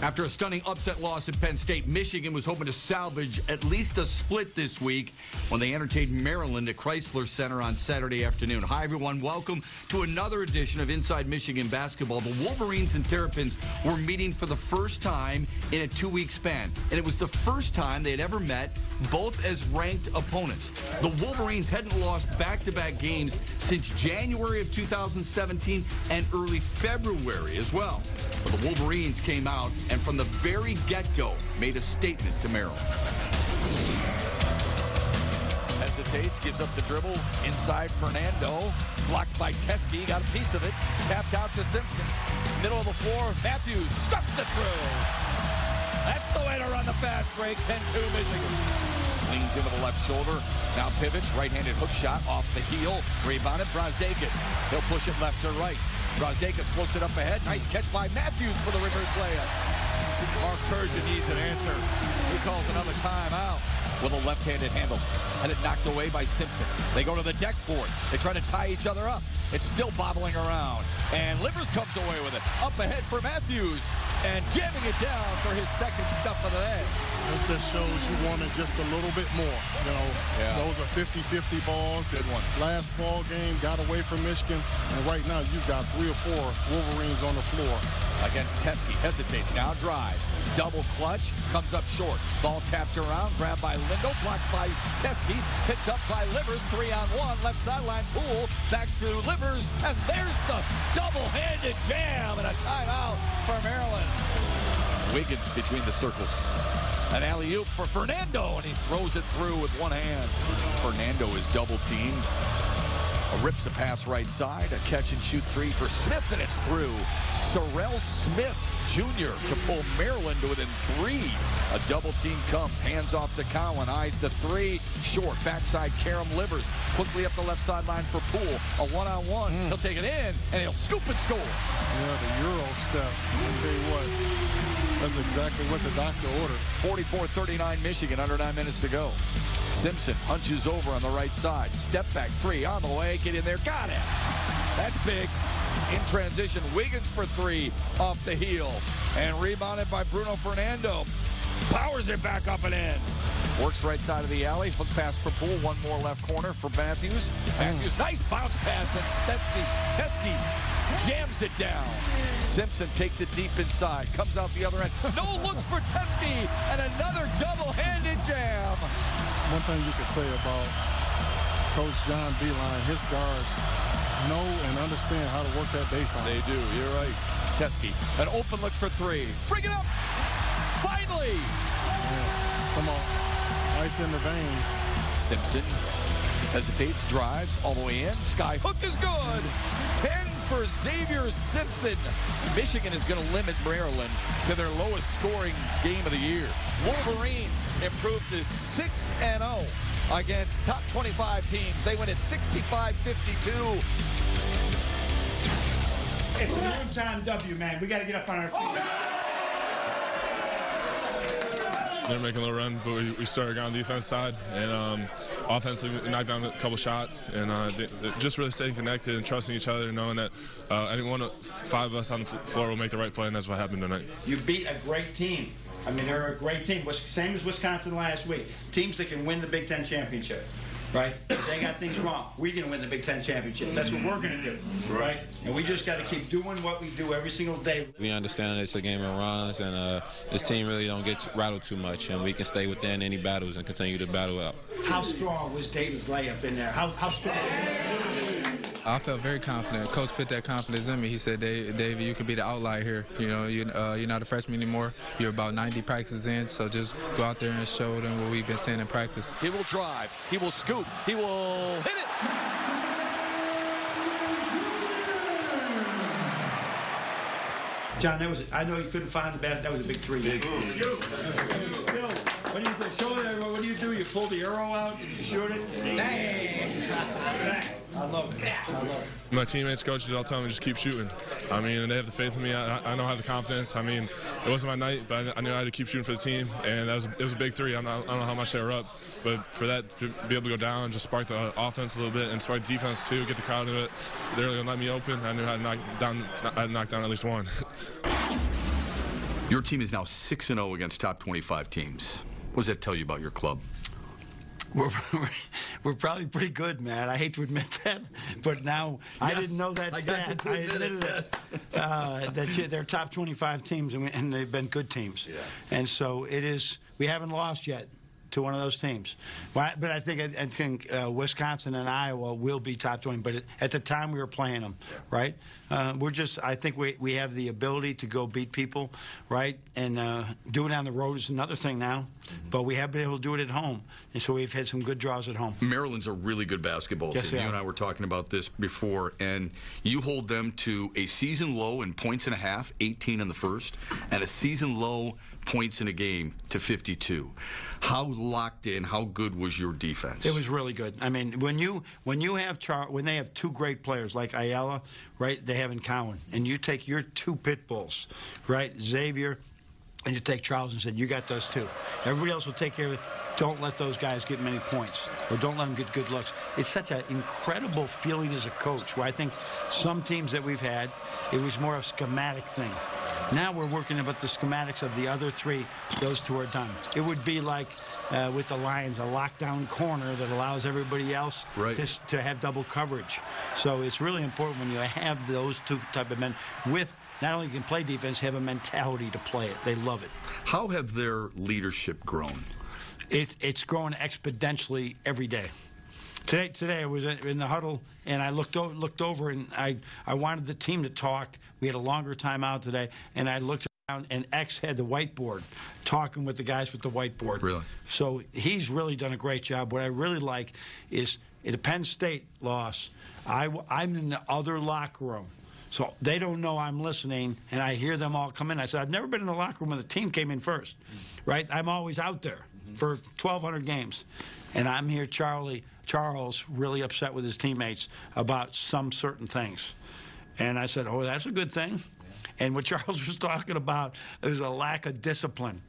After a stunning upset loss at Penn State, Michigan was hoping to salvage at least a split this week when they entertained Maryland at Chrysler Center on Saturday afternoon. Hi, everyone. Welcome to another edition of Inside Michigan Basketball. The Wolverines and Terrapins were meeting for the first time in a 2-week span, and it was the first time they had ever met, both as ranked opponents. The Wolverines hadn't lost back-to-back games since January of 2017 and early February as well. But the Wolverines came out and from the very get-go made a statement to Maryland. Hesitates, gives up the dribble, inside Fernando, blocked by Teske, got a piece of it, tapped out to Simpson. Middle of the floor, Matthews stuffs it through. That's the way to run the fast break, 10-2 Michigan. Leans into the left shoulder, now pivots, right-handed hook shot off the heel, rebounded Brazdeikis. He'll push it left to right. Brazdeikis floats it up ahead, nice catch by Matthews for the reverse layup. Mark Turgeon needs an answer. He calls another timeout with a left-handed handle. Had it knocked away by Simpson. They go to the deck for it. They try to tie each other up. It's still bobbling around. And Livers comes away with it. Up ahead for Matthews. And jamming it down for his second stuff of the day. This just shows you wanted just a little bit more. You know, those are 50-50 balls. Good one. Last ball game got away from Michigan. And right now you've got 3 or 4 Wolverines on the floor. Against Teske, hesitates, now drives. Double clutch, comes up short. Ball tapped around, grabbed by Lindo, blocked by Teske, picked up by Livers, 3-on-1, left sideline, Poole, back to Livers, and there's the double-handed jam and a timeout for Maryland. Wiggins between the circles. An alley-oop for Fernando, and he throws it through with one hand. Fernando is double-teamed. Rips a pass right side, a catch-and-shoot 3 for Smith, and it's through. Sorrell Smith Jr. to pull Maryland to within 3. A double team comes, hands off to Cowan, eyes the 3, short, backside Karam Livers, quickly up the left sideline for Poole, a one-on-one, he'll take it in, and he'll scoop and score. Yeah, the Euro step, I'll tell you what, that's exactly what the doctor ordered. 44-39 Michigan, under 9 minutes to go. Simpson hunches over on the right side, step back 3 on the way, get in there, got it. That's big. In transition, Wiggins for 3 off the heel. And rebounded by Bruno Fernando. Powers it back up and in. Works right side of the alley. Hook pass for Poole. One more left corner for Matthews. Matthews, nice bounce pass. And Teske jams it down. Simpson takes it deep inside. Comes out the other end. No looks for Teske. And another double-handed jam. One thing you could say about Coach John Beilein, his guards know and understand how to work that baseline. They do, you're right. Teske, an open look for 3. Bring it up! Finally! Yeah. Come on. Ice in the veins. Simpson hesitates, drives all the way in. Sky hook is good! 10 for Xavier Simpson. Michigan is going to limit Maryland to their lowest scoring game of the year. Wolverines improved to 6-0. Against top 25 teams. They win at 65-52. It's a one-time W, man. We got to get up on our feet. They're making a little run, but we started on the defense side, and offensively we knocked down a couple shots, and just really staying connected and trusting each other, knowing that any one of 5 of us on the floor will make the right play, and that's what happened tonight. You beat a great team. I mean, they're a great team. Same as Wisconsin last week. Teams that can win the Big Ten championship, right? If they got things wrong, we can win the Big Ten championship. That's what we're going to do, right? And we just got to keep doing what we do every single day. We understand it's a game of runs, and this team really don't get rattled too much, and we can stay within any battles and continue to battle out. How strong was David's layup in there? How strong? I felt very confident. Coach put that confidence in me. He said, David, you could be the outlier here. You know, you're not a freshman anymore. You're about 90 practices in, so just go out there and show them what we've been saying in practice. He will drive. He will scoop. He will hit it. John, I know you couldn't find the basket. That was a big 3. Big. Still, what do you do? Show everyone. What do you do? You pull the arrow out and you shoot it? I love it. I love it. My teammates, coaches, all tell me just keep shooting. I mean, they have the faith in me. I know I have the confidence. I mean, it wasn't my night, but I knew I had to keep shooting for the team, and it was a big 3. I don't know how much they were up, but for that to be able to go down and just spark the offense a little bit and spark the defense too, get the crowd into it, they're really gonna let me open. I knew I had to knock down at least one. Your team is now 6-0 against top 25 teams. What does that tell you about your club? We're probably pretty good, man. I hate to admit that, but now I didn't know that stat. I admitted it. That they're top 25 teams, and they've been good teams. Yeah. And so it is. We haven't lost yet to one of those teams. But I think Wisconsin and Iowa will be top 20. But at the time we were playing them, right? I think we have the ability to go beat people, right? And do it on the road is another thing now. But we have been able to do it at home. And so we've had some good draws at home. Maryland's a really good basketball team. You and I were talking about this before. And you hold them to a season low in points and a half, 18 in the first, and a season low points in a game to 52. How locked in, how good was your defense? It was really good. I mean, when they have two great players like Ayala, right, they have in Cowan, and you take your two pit bulls, right, Xavier, and you take Charles and said, you got those two. Everybody else will take care of it. Don't let those guys get many points, or don't let them get good looks. It's such an incredible feeling as a coach, where I think some teams that we've had, it was more of a schematic thing. Now we're working about the schematics of the other three. Those two are done. It would be like with the Lions, a lockdown corner that allows everybody else to have double coverage. So it's really important when you have those two type of men with not only can play defense, have a mentality to play it. They love it. How have their leadership grown? It's growing exponentially every day. Today I was in the huddle, and I looked over, and I wanted the team to talk. We had a longer timeout today, and I looked around, and X had the whiteboard, talking with the guys with the whiteboard. Really? So he's really done a great job. What I really like is, in the Penn State loss, I'm in the other locker room. So they don't know I'm listening, and I hear them all come in. I said, I've never been in the locker room when the team came in first, right? I'm always out there for 1,200 games. And I'm here, Charles, really upset with his teammates about some certain things. And I said, oh, that's a good thing. And what Charles was talking about is a lack of discipline.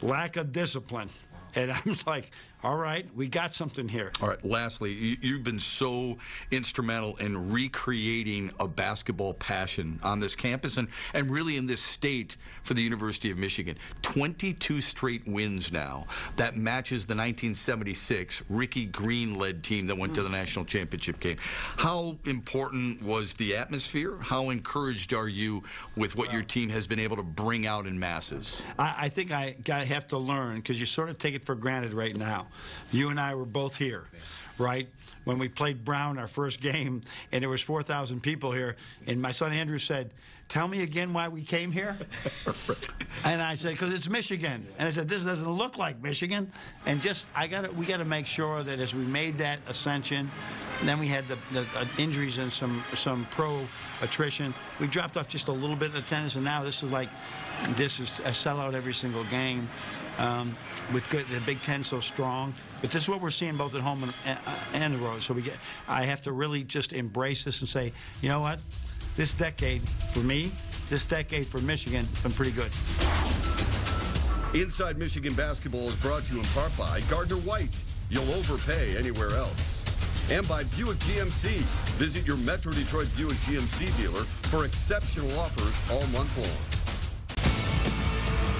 Lack of discipline. And I'm like, all right, we got something here. All right, lastly, you've been so instrumental in recreating a basketball passion on this campus and really in this state for the University of Michigan. 22 straight wins now. That matches the 1976 Ricky Green-led team that went to the national championship game. How important was the atmosphere? How encouraged are you with what your team has been able to bring out in masses? I think I have to learn, because you sort of take it for granted right now. You and I were both here, right? When we played Brown our first game, and there was 4,000 people here, and my son Andrew said, tell me again why we came here. And I said, because it's Michigan. And I said, this doesn't look like Michigan. And we got to make sure that as we made that ascension, and then we had the injuries and some pro attrition, we dropped off just a little bit of attendance, and now this is a sellout every single game. With the Big Ten so strong, but this is what we're seeing both at home and the road. So I have to really just embrace this and say, you know what, this decade for me, this decade for Michigan, has been pretty good. Inside Michigan Basketball is brought to you in part by Gardner White. You'll overpay anywhere else. And by Buick GMC. Visit your Metro Detroit Buick GMC dealer for exceptional offers all month long.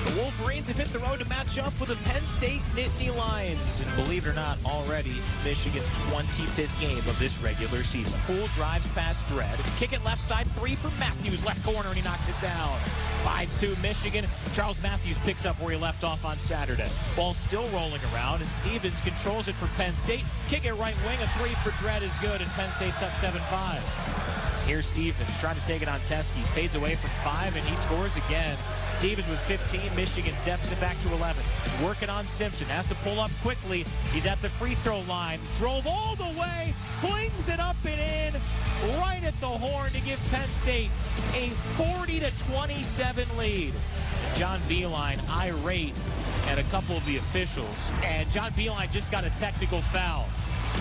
The Wolverines have hit the road to match up with the Penn State Nittany Lions. And believe it or not, already Michigan's 25th game of this regular season. Poole drives past Dredd. Kick it left side, three for Matthews. Left corner, and he knocks it down. 5-2 Michigan. Charles Matthews picks up where he left off on Saturday. Ball still rolling around, and Stevens controls it for Penn State. Kick it right wing. A three for Dredd is good, and Penn State's up 7-5. Here's Stevens trying to take it on Teske. Fades away from 5, and he scores again. Stevens with 15. Michigan's deficit back to 11. Working on Simpson. Has to pull up quickly. He's at the free throw line. Drove all the way. Flings it up and in. Right at the horn to give Penn State a 40-27 lead. John Beilein irate at a couple of the officials. And John Beilein just got a technical foul.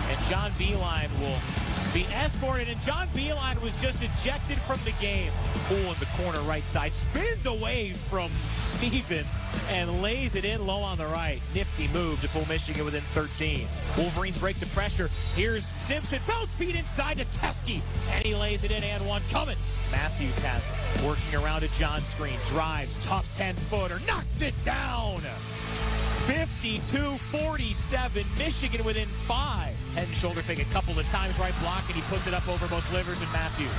And John Beilein will be escorted, and John Beilein was just ejected from the game. Poole in the corner right side spins away from Stevens and lays it in low on the right. Nifty move to pull Michigan within 13. Wolverines break the pressure. Here's Simpson, bounce feet inside to Teske, and he lays it in and one coming. Matthews has it, working around a John screen, drives, tough 10-footer, knocks it down. 52-47, Michigan within 5. Head and shoulder fake a couple of times, right block, and he puts it up over both Livers and Matthews.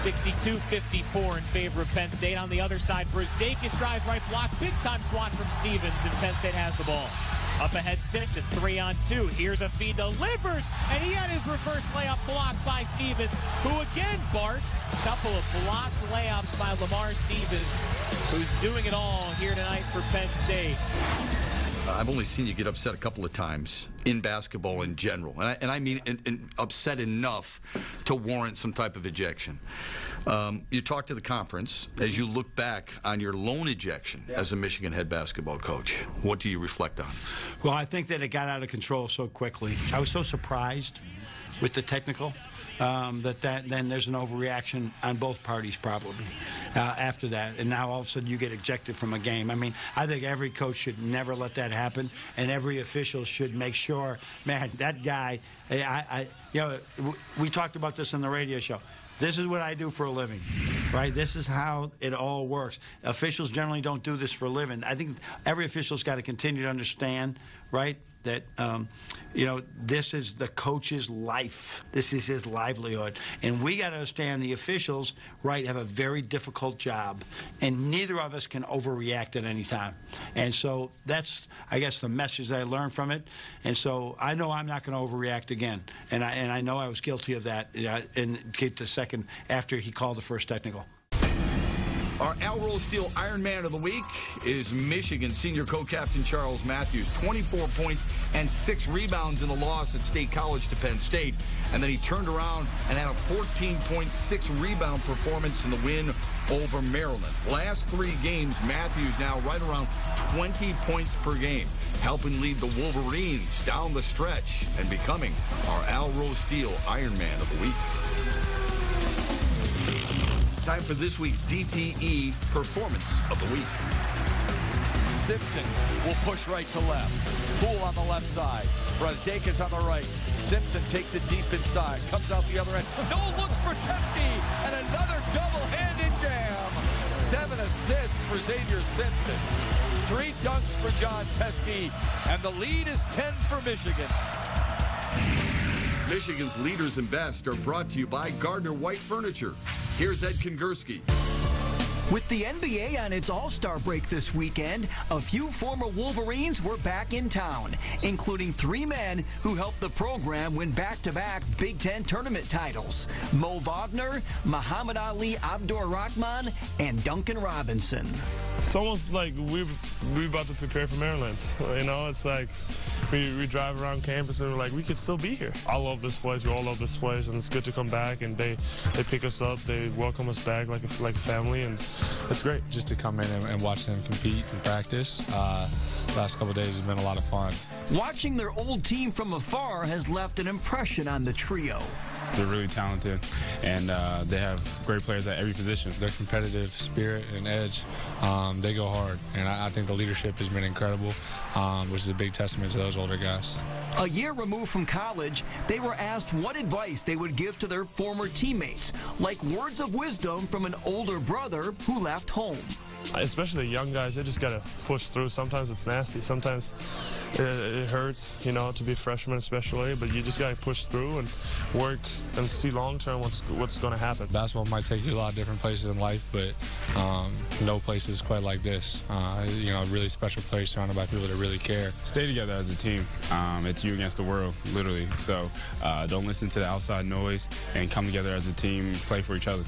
62-54 in favor of Penn State. On the other side, Brazdeikis drives right block, big-time swat from Stevens, and Penn State has the ball. Up ahead, Simpson, 3-on-2. Here's a feed to Livers, and he had his reverse layup blocked by Stevens, who again barks. Couple of blocked layups by Lamar Stevens, who's doing it all here tonight for Penn State. I've only seen you get upset a couple of times in basketball in general, and I mean upset enough to warrant some type of ejection. You talked to the conference as you look back on your lone ejection as a Michigan head basketball coach. What do you reflect on? Well, I think that it got out of control so quickly. I was so surprised with the technical. Then there's an overreaction on both parties probably after that. And now all of a sudden you get ejected from a game. I mean, I think every coach should never let that happen, and every official should make sure, man, that guy, you know, we talked about this on the radio show. This is what I do for a living, right? This is how it all works. Officials generally don't do this for a living. I think every official's got to continue to understand, right, that, you know, this is the coach's life. This is his livelihood. And we got to understand the officials, right, have a very difficult job. And neither of us can overreact at any time. And so that's, I guess, the message that I learned from it. And so I know I'm not going to overreact again. And I know I was guilty of that in the second after he called the first technical. Our Al Roll-Steel Iron Man of the Week is Michigan senior co-captain Charles Matthews. 24 points and 6 rebounds in the loss at State College to Penn State. And then he turned around and had a 14.6 rebound performance in the win over Maryland. Last 3 games, Matthews now right around 20 points per game, helping lead the Wolverines down the stretch and becoming our Al Roll-Steel Iron Man of the Week. Time for this week's DTE Performance of the Week. Simpson will push right to left. Poole on the left side. Brazdeikis on the right. Simpson takes it deep inside. Comes out the other end. No looks for Teske. And another double-handed jam. 7 assists for Xavier Simpson. 3 dunks for Jon Teske. And the lead is 10 for Michigan. Michigan's Leaders and Best are brought to you by Gardner White Furniture. Here's Ed Kingerski. With the NBA on its All-Star break this weekend, a few former Wolverines were back in town, including 3 men who helped the program win back-to-back Big Ten tournament titles: Mo Wagner, Muhammad Ali Abdur-Rahman, and Duncan Robinson. It's almost like we're about to prepare for Maryland. You know, it's like we drive around campus and we're like, we could still be here. I love this place. We all love this place, and it's good to come back. And they pick us up. They welcome us back like a family, and it's great. Just to come in and watch them compete and practice. Last couple of days has been a lot of fun. Watching their old team from afar has left an impression on the trio. They're really talented, and they have great players at every position. Their competitive spirit and edge, they go hard, and I think the leadership has been incredible, which is a big testament to those older guys. A year removed from college, they were asked what advice they would give to their former teammates, like words of wisdom from an older brother who left home. Especially the young guys, they just got to push through. Sometimes it's nasty. Sometimes it hurts, you know, to be freshmen especially. But you just got to push through and work and see long-term what's going to happen. Basketball might take you a lot of different places in life, but no place is quite like this. You know, a really special place surrounded by people that really care. Stay together as a team. It's you against the world, literally. So don't listen to the outside noise and come together as a team, play for each other.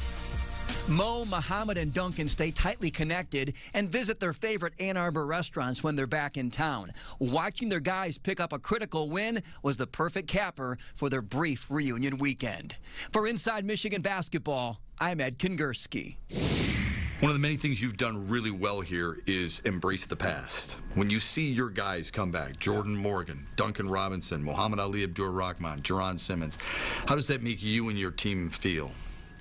Mo, Muhammad, and Duncan stay tightly connected and visit their favorite Ann Arbor restaurants when they're back in town. Watching their guys pick up a critical win was the perfect capper for their brief reunion weekend. For Inside Michigan Basketball, I'm Ed Kingerski. One of the many things you've done really well here is embrace the past. When you see your guys come back, Jordan Morgan, Duncan Robinson, Muhammad Ali Abdur-Rahman, Jerron Simmons, how does that make you and your team feel?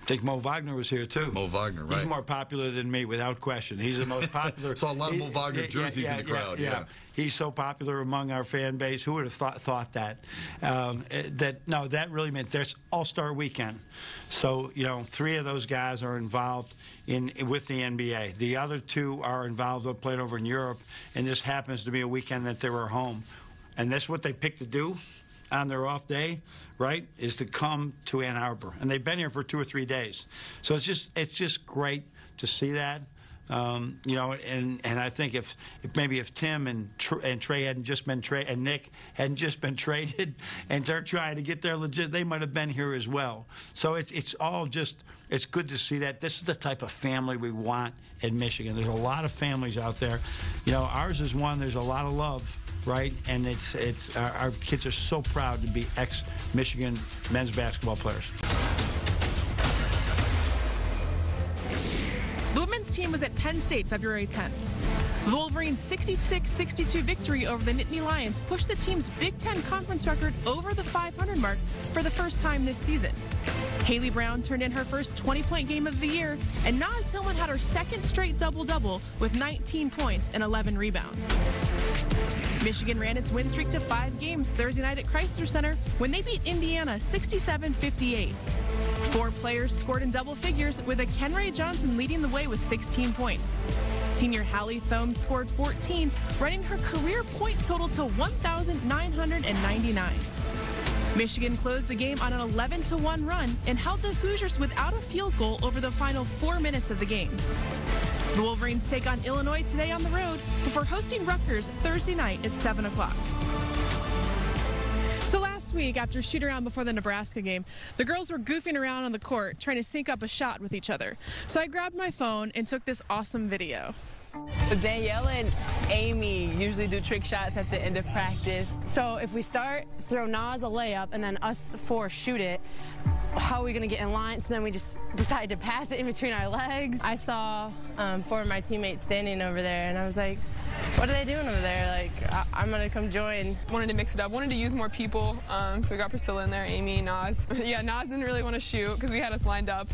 I think Mo Wagner was here, too. Mo Wagner, right. He's more popular than me, without question. He's the most popular. Saw a lot of Mo Wagner jerseys in the crowd. Yeah. He's so popular among our fan base. Who would have thought that? That really meant there's All-Star Weekend. So, 3 of those guys are involved with the NBA. The other 2 are involved, played over in Europe, and this happens to be a weekend that they were home. And that's what they picked to do on their off day, right, is to come to Ann Arbor. And they've been here for 2 or 3 days. So it's just great to see that. And I think if Tim and Trey hadn't just been and Nick hadn't just been traded and they're trying to get there legit, they might have been here as well. So it's all just, it's good to see that. This is the type of family we want in Michigan. There's a lot of families out there. Ours is one, there's a lot of love. Right, and our kids are so proud to be ex-Michigan men's basketball players. The women's team was at Penn State February 10th. The Wolverines' 66-62 victory over the Nittany Lions pushed the team's Big Ten conference record over the 500 mark for the first time this season. Haley Brown turned in her first 20-point game of the year, and Naz Hillman had her second straight double-double with 19 points and 11 rebounds. Michigan ran its win streak to 5 games Thursday night at Chrysler Center when they beat Indiana 67-58. 4 players scored in double figures, with a Kenray Johnson leading the way with 16 points. Senior Hallie Thome scored 14, running her career points total to 1,999. Michigan closed the game on an 11-1 run and held the Hoosiers without a field goal over the final 4 minutes of the game. The Wolverines take on Illinois today on the road before hosting Rutgers Thursday night at 7 o'clock. So last week, after shoot-around before the Nebraska game, the girls were goofing around on the court trying to sync up a shot with each other. So I grabbed my phone and took this awesome video. Danielle and Amy usually do trick shots at the end of practice. So if we throw Naz a layup, and then us 4 shoot it, how are we going to get in line? So then we just decided to pass it in between our legs. I saw 4 of my teammates standing over there, and I was like, what are they doing over there? Like, I'm going to come join. Wanted to mix it up. Wanted to use more people. So we got Priscilla in there, Amy, Naz. Yeah, Naz didn't really want to shoot because we had us lined up.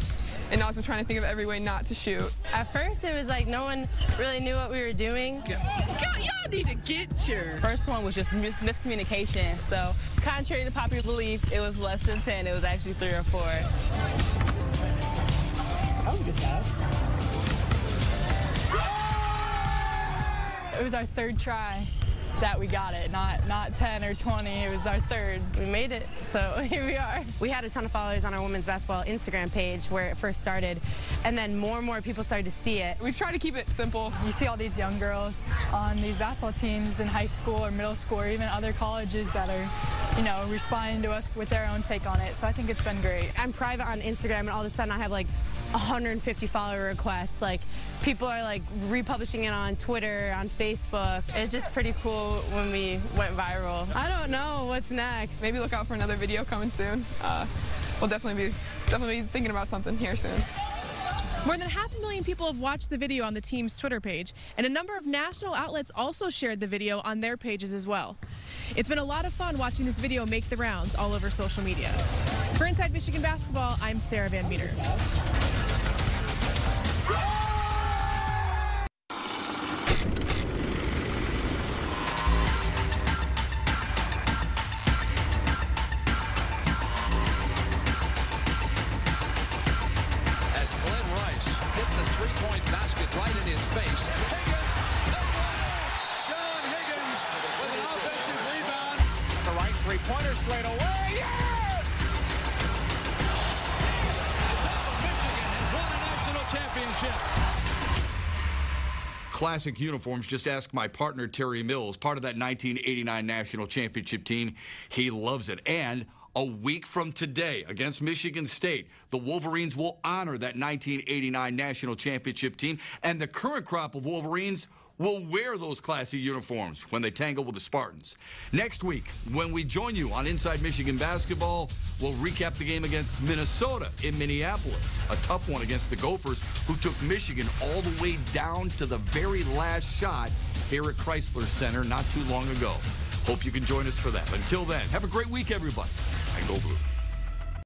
And Naz was trying to think of every way not to shoot. At first, it was like no one really knew what we were doing. Y'all need to get your... First one was just miscommunication. So, contrary to popular belief, it was less than 10. It was actually 3 or 4. That was a good job. It was our 3rd try that we got it, not 10 or 20. It was our 3rd. We made it, so here we are. We had a ton of followers on our women's basketball Instagram page where it first started, and then more and more people started to see it. We've tried to keep it simple. You see all these young girls on these basketball teams in high school or middle school or even other colleges that are, responding to us with their own take on it. So I think it's been great. I'm private on Instagram, and all of a sudden I have like 150 follower requests. Like, people are like republishing it on Twitter, on Facebook. It's just pretty cool when we went viral. I don't know what's next. Maybe look out for another video coming soon. We'll definitely be thinking about something here soon. More than 500,000 people have watched the video on the team's Twitter page, and a number of national outlets also shared the video on their pages as well. It's been a lot of fun watching this video make the rounds all over social media. For Inside Michigan Basketball, I'm Sarah Van Meter. Pointer straight away. Yeah! The top of Michigan has won a national championship. Classic uniforms. Just ask my partner, Terry Mills, part of that 1989 national championship team. He loves it. And a week from today, against Michigan State, the Wolverines will honor that 1989 national championship team. And the current crop of Wolverines will wear those classy uniforms when they tangle with the Spartans. Next week, when we join you on Inside Michigan Basketball, we'll recap the game against Minnesota in Minneapolis. A tough one against the Gophers, who took Michigan all the way down to the very last shot here at Chrysler Center not too long ago. Hope you can join us for that. Until then, have a great week, everybody. And go Blue.